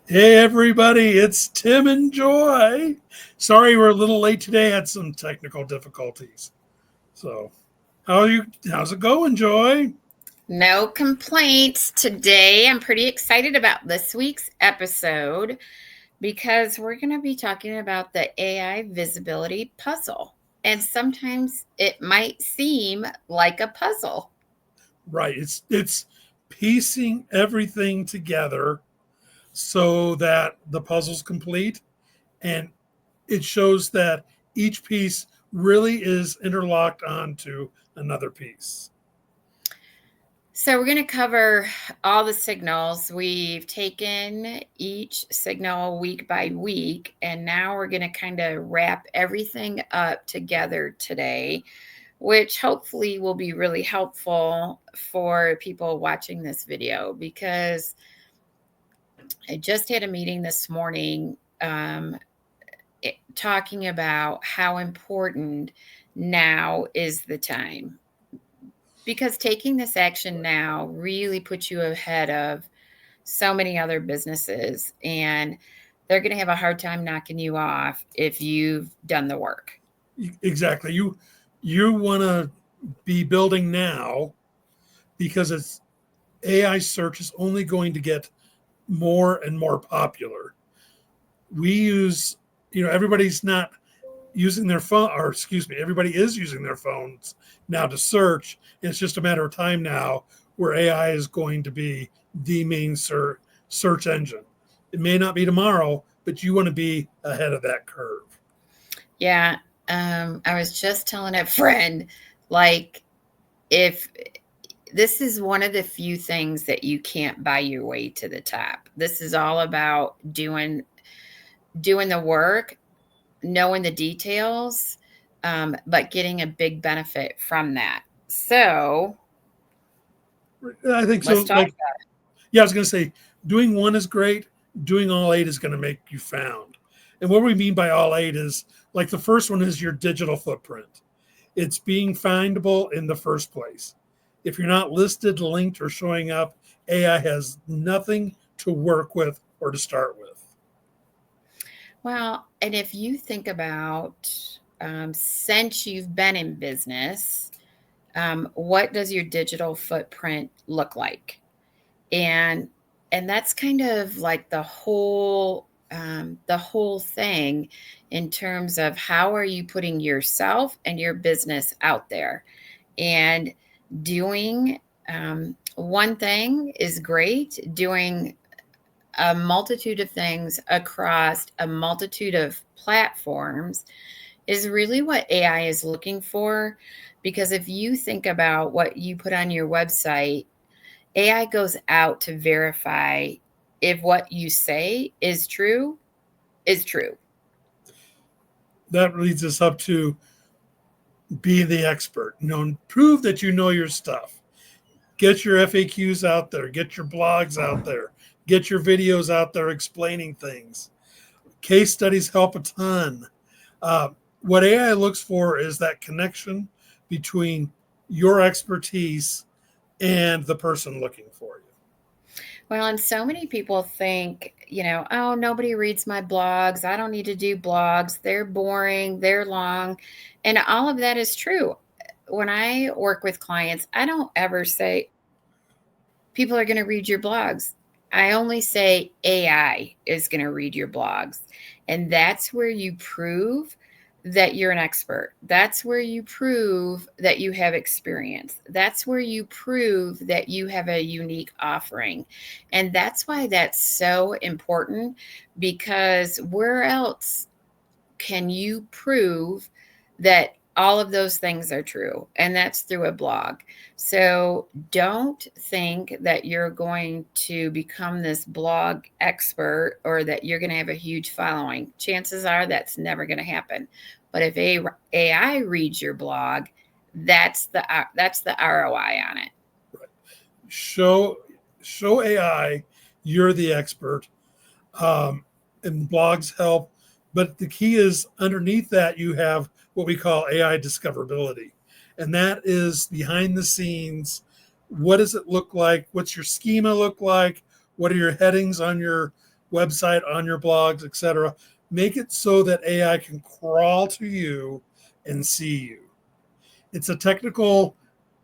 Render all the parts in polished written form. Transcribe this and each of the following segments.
Hey everybody, it's Tim and Joy. Sorry we're a little late today. Had some technical difficulties. So, how are you? How's it going, Joy? No complaints. Today, I'm pretty excited about this week's episode because we're going to be talking about the AI visibility puzzle. And sometimes it might seem like a puzzle. Right. It's piecing everything together so that the puzzle's complete, and it shows that each piece really is interlocked onto another piece. So, we're going to cover all the signals. We've taken each signal week by week, and now we're going to kind of wrap everything up together today, which hopefully will be really helpful for people watching this video because I just had a meeting this morning talking about how important now is the time. Because taking this action now really puts you ahead of so many other businesses, and they're going to have a hard time knocking you off if you've done the work. Exactly. You want to be building now because it's AI search is only going to get more and more popular. We use, everybody's not using their phone, or excuse me, everybody is using their phones now to search. It's just a matter of time now where AI is going to be the main search engine. It may not be tomorrow, but you want to be ahead of that curve. Yeah. I was just telling a friend, like, if this is one of the few things that you can't buy your way to the top. This is all about doing the work, knowing the details, but getting a big benefit from that. So I think let's so. talk. Like, yeah, I was going to say, doing one is great. Doing all eight is going to make you found. And what we mean by all eight is like the first one is your digital footprint. It's being findable in the first place. If you're not listed, linked, or showing up, AI has nothing to work with or to start with. Well, and if you think about since you've been in business, what does your digital footprint look like? And and that's kind of like the whole thing in terms of how are you putting yourself and your business out there. And doing one thing is great. Doing a multitude of things across a multitude of platforms is really what AI is looking for. Because if you think about what you put on your website, AI goes out to verify if what you say is true is true. That leads us up to be the expert. Prove that you know your stuff. Get your FAQs out there. Get your blogs out there. Get your videos out there explaining things. Case studies help a ton. What AI looks for is that connection between your expertise and the person looking for you. Well, and so many people think, oh, nobody reads my blogs. I don't need to do blogs. They're boring, they're long. And all of that is true. When I work with clients, I don't ever say people are going to read your blogs. I only say AI is going to read your blogs. And that's where you prove that you're an expert. That's where you prove that you have experience. That's where you prove that you have a unique offering. And that's why that's so important, because where else can you prove that all of those things are true? And that's through a blog. So don't think that you're going to become this blog expert or that you're going to have a huge following. Chances are that's never going to happen. But if AI reads your blog, that's the ROI on it. Right. Show AI you're the expert, and blogs help. But the key is underneath that you have what we call AI discoverability, and that is behind the scenes. What does it look like? What's your schema look like? What are your headings on your website, on your blogs, etc. Make it so that AI can crawl to you and see you. It's a technical,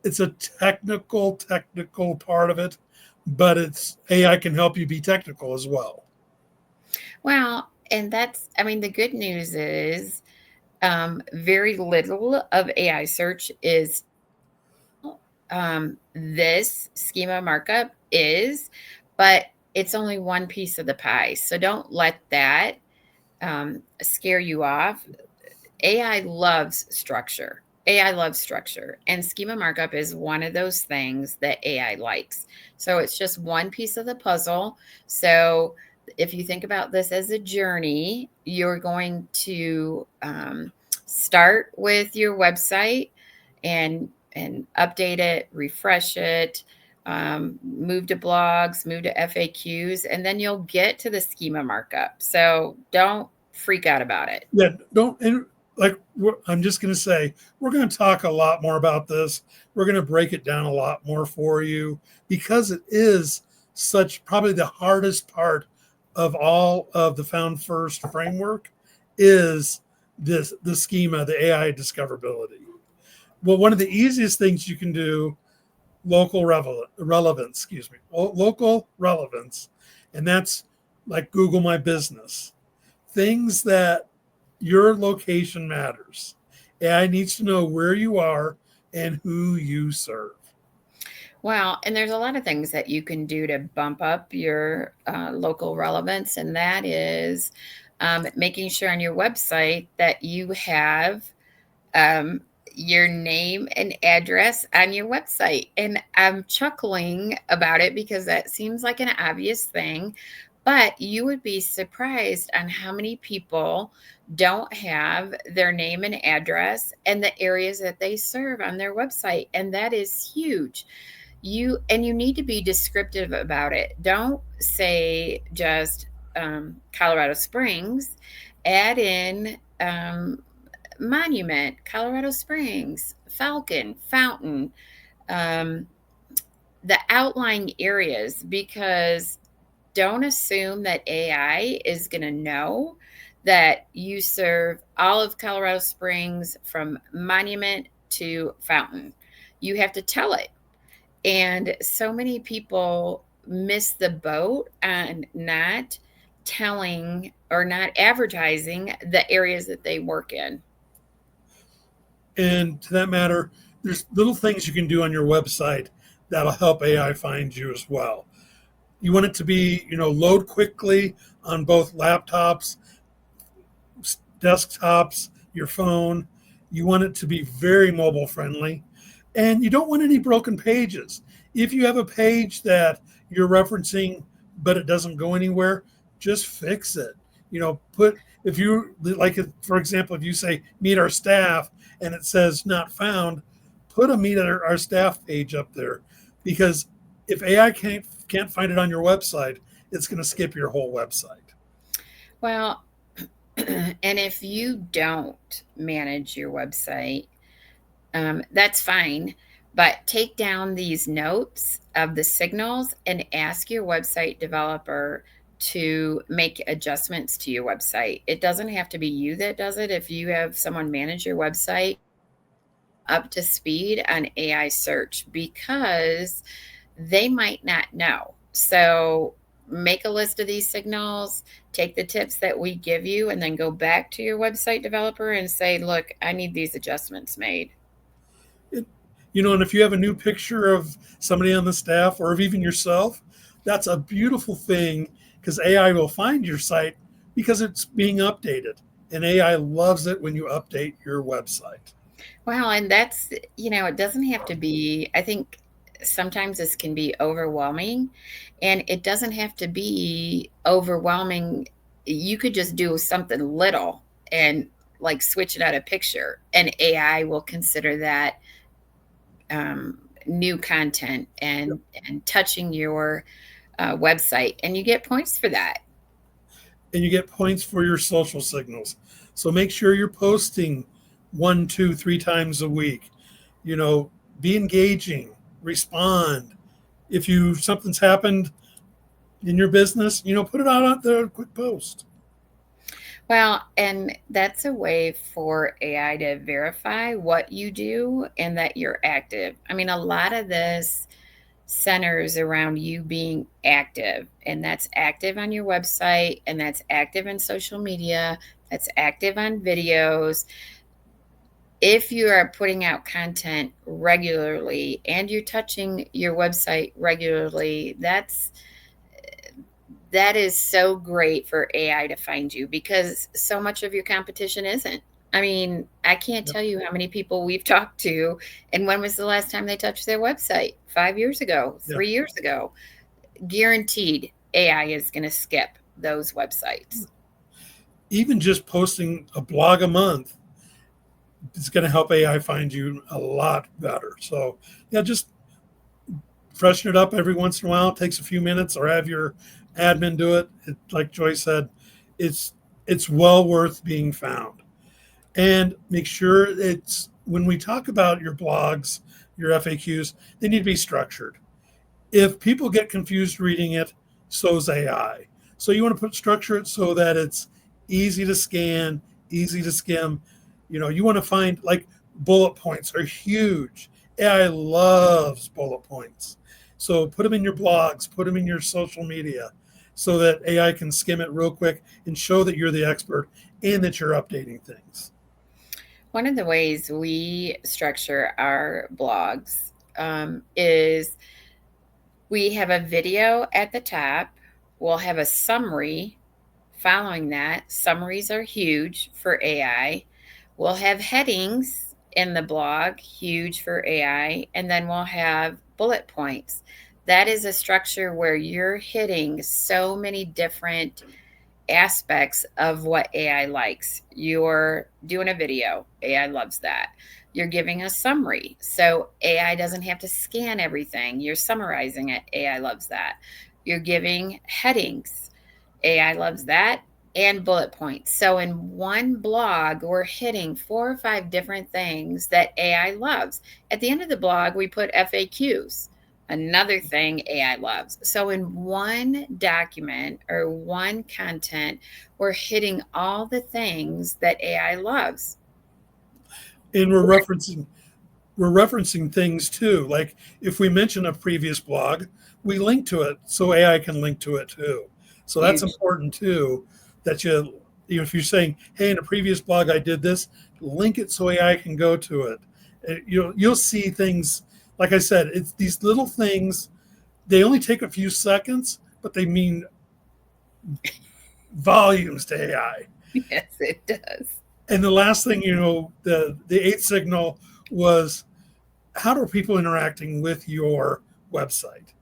technical part of it, but it's AI can help you be technical as well. Well, and that's, I mean, the good news is very little of AI search is this schema markup is, but it's only one piece of the pie. So don't let that scare you off. AI loves structure. AI loves structure, and schema markup is one of those things that AI likes. So it's just one piece of the puzzle. So if you think about this as a journey, you're going to start with your website and update it, refresh it, move to blogs, move to FAQs, and then you'll get to the schema markup. So don't freak out about it. Yeah, don't. And like, I'm just going to say, we're going to talk a lot more about this. We're going to break it down a lot more for you because it is such probably the hardest part of all of the Found First framework is the schema, the AI discoverability. Well, one of the easiest things you can do, relevance, local relevance, and that's like Google My Business, things that your location matters. AI needs to know where you are and who you serve. Well, and there's a lot of things that you can do to bump up your local relevance, and that is making sure on your website that you have um, your name and address on your website. And I'm chuckling about it because that seems like an obvious thing, but you would be surprised on how many people don't have their name and address and the areas that they serve on their website. And that is huge. You need to be descriptive about it. Don't say just Colorado Springs. Add in Monument, Colorado Springs, Falcon, Fountain, um, the outlying areas, because don't assume that AI is going to know that you serve all of Colorado Springs from Monument to Fountain. You have to tell it. And so many people miss the boat on not telling or not advertising the areas that they work in. And to that matter, there's little things you can do on your website that'll help AI find you as well. You want it to be, load quickly on both laptops, desktops, your phone. You want it to be very mobile friendly. And you don't want any broken pages. If you have a page that you're referencing, but it doesn't go anywhere, just fix it. If you like, for example, if you say meet our staff and it says not found, put a meet our staff page up there, because if AI can't find it on your website, it's going to skip your whole website. Well, and if you don't manage your website, that's fine. But take down these notes of the signals and ask your website developer to make adjustments to your website. It doesn't have to be you that does it. If you have someone manage your website, up to speed on AI search, because they might not know. So make a list of these signals, take the tips that we give you, and then go back to your website developer and say, look, I need these adjustments made. And if you have a new picture of somebody on the staff or of even yourself, that's a beautiful thing, because AI will find your site because it's being updated. And AI loves it when you update your website. Well, and that's, it doesn't have to be, I think sometimes this can be overwhelming, and it doesn't have to be overwhelming. You could just do something little and like switch it out a picture, and AI will consider that new content and touching your website, and you get points for that. And you get points for your social signals. So make sure you're posting 1, 2, 3 times a week. Be engaging, respond. If something's happened, in your business, put it out there, a quick post. Well, and that's a way for AI to verify what you do and that you're active. I mean, a lot of this centers around you being active, and that's active on your website, and that's active in social media, that's active on videos. If you are putting out content regularly and you're touching your website regularly, that is so great for AI to find you because so much of your competition isn't. I mean, I can't Yep. tell you how many people we've talked to, and when was the last time they touched their website? 5 years ago, Yeah. 3 years ago. Guaranteed AI is going to skip those websites. Even just posting a blog a month is going to help AI find you a lot better. So, yeah, just freshen it up every once in a while. It takes a few minutes, or have your admin do it. Like Joyce said, it's it's well worth being found. And make sure it's when we talk about your blogs, your FAQs, they need to be structured. If people get confused reading it, so's AI. So you want to structure it so that it's easy to scan, easy to skim. You want to find, like, bullet points are huge. AI loves bullet points. So put them in your blogs, put them in your social media so that AI can skim it real quick and show that you're the expert and that you're updating things. One of the ways we structure our blogs is we have a video at the top, we'll have a summary following that. Summaries are huge for AI. We'll have headings in the blog, huge for AI, and then we'll have bullet points. That is a structure where you're hitting so many different aspects of what AI likes. You're doing a video, AI loves that. You're giving a summary, so AI doesn't have to scan everything. You're summarizing it, AI loves that. You're giving headings, AI loves that, and bullet points. So in one blog, we're hitting 4 or 5 different things that AI loves. At the end of the blog, we put FAQs, another thing AI loves. So in one document or one content, we're hitting all the things that AI loves. And we're referencing things too. Like, if we mention a previous blog, we link to it so AI can link to it too. So that's Huge. important too. That if you're saying, "Hey, in a previous blog I did this," link it so AI can go to it. You'll see things. Like I said, it's these little things. They only take a few seconds, but they mean volumes to AI. Yes, it does. And the last thing, the eighth signal was, how are people interacting with your website?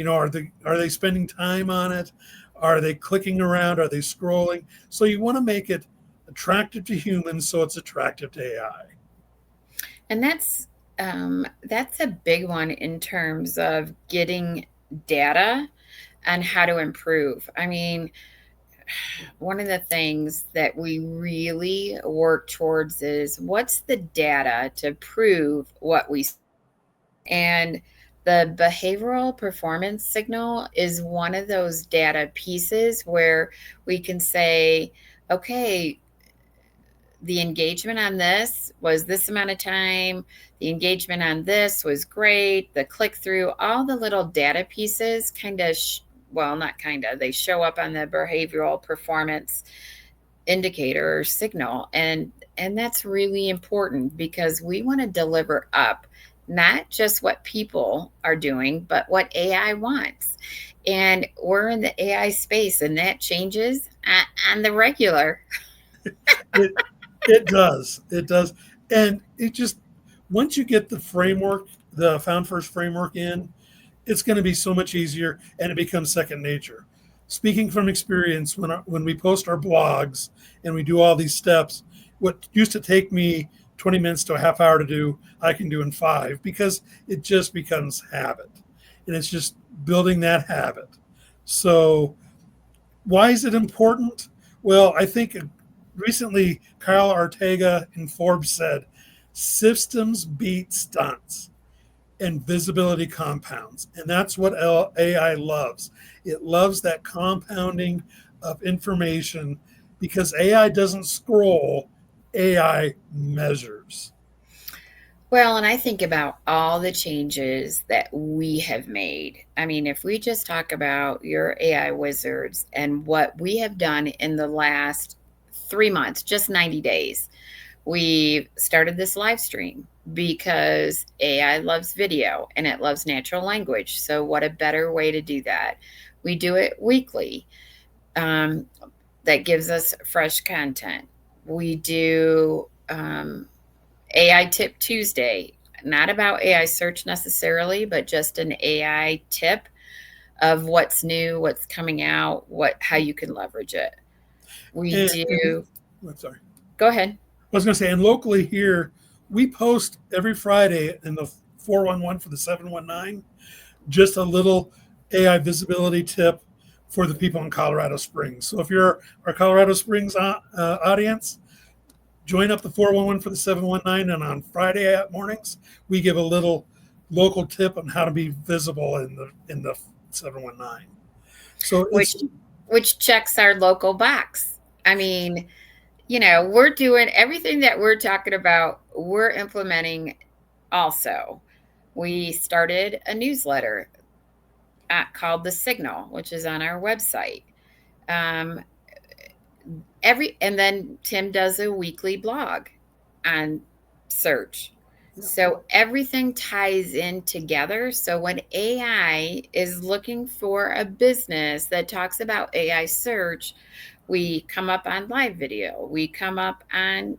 Are they spending time on it? Are they clicking around? Are they scrolling? So you want to make it attractive to humans so it's attractive to AI. And that's a big one in terms of getting data on how to improve. I mean, one of the things that we really work towards is what's the data to prove what we, and the behavioral performance signal is one of those data pieces where we can say, okay, the engagement on this was this amount of time. The engagement on this was great. The click through, all the little data pieces kind of, well, not kind of, they show up on the behavioral performance indicator or signal. And that's really important because we want to deliver up not just what people are doing, but what AI wants. And we're in the AI space, and that changes on the regular. It, it does. It does. And it just, once you get the framework, the Found First framework in, it's going to be so much easier and it becomes second nature. Speaking from experience, when we post our blogs and we do all these steps, what used to take me 20 minutes to a half hour to do, I can do in 5 because it just becomes habit. And it's just building that habit. So, why is it important? Well, I think recently Kyle Ortega in Forbes said, systems beat stunts. and visibility compounds. And that's what AI loves. It loves that compounding of information because AI doesn't scroll, AI measures. Well, and I think about all the changes that we have made. I mean, if we just talk about your AI wizards and what we have done in the last 3 months, just 90 days, we started this live stream because AI loves video and it loves natural language. So, what a better way to do that? We do it weekly. Um, that gives us fresh content. We do AI Tip Tuesday, not about AI search necessarily, but just an AI tip of what's new, what's coming out, how you can leverage it. We And do. I'm sorry. Go ahead. I was going to say, and locally here, we post every Friday in the 411 for the 719, just a little AI visibility tip for the people in Colorado Springs. So if you're our Colorado Springs audience, join up the 411 for the 719. And on Friday mornings, we give a little local tip on how to be visible in the 719. So which it's which checks our local box. I mean, we're doing everything that we're talking about, we're implementing also. We started a newsletter called The Signal, which is on our website. Um, and then Tim does a weekly blog on search. So everything ties in together. So when AI is looking for a business that talks about AI search, we come up on live video, we come up on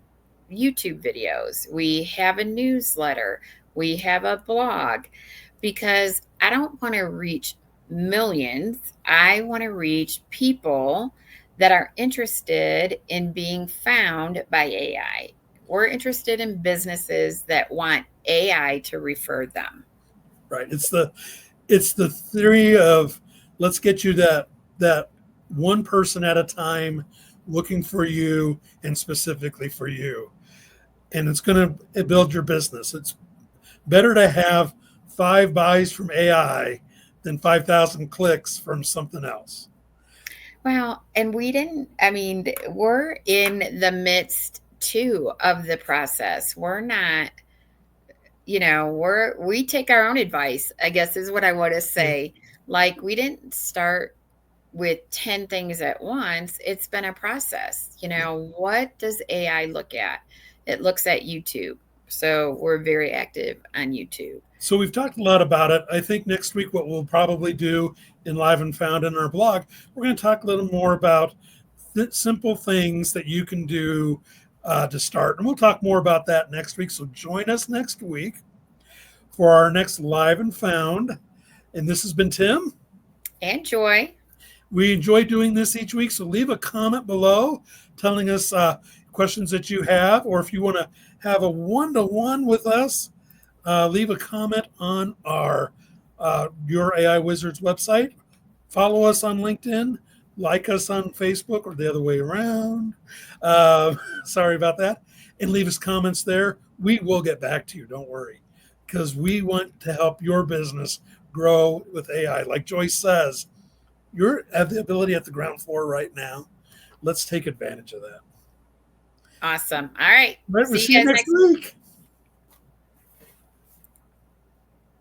YouTube videos, we have a newsletter, we have a blog, because I don't want to reach millions. I want to reach people that are interested in being found by AI. We're interested in businesses that want AI to refer them. right. It's the theory of let's get you that one person at a time looking for you and specifically for you. And it's going to build your business. It's better to have 5 buys from AI than 5,000 clicks from something else. Well, and we're in the midst too of the process. We're not, we take our own advice, I guess is what I want to Yeah. say. Like, we didn't start with 10 things at once. It's been a process. What does AI look at? It looks at YouTube. So we're very active on YouTube. So we've talked a lot about it. I think next week what we'll probably do in Live and Found in our blog, we're going to talk a little more about simple things that you can do to start. And we'll talk more about that next week. So join us next week for our next Live and Found. And this has been Tim. And Joy. We enjoy doing this each week. So leave a comment below telling us questions that you have, or if you want to have a one-to-one with us, leave a comment on our Your AI Wizards website. Follow us on LinkedIn. Like us on Facebook, or the other way around. Sorry about that. And leave us comments there. We will get back to you. Don't worry, because we want to help your business grow with AI. Like Joyce says, you're at the ability at the ground floor right now. Let's take advantage of that. Awesome. All right. Right, we'll See you see you guys next next week. week.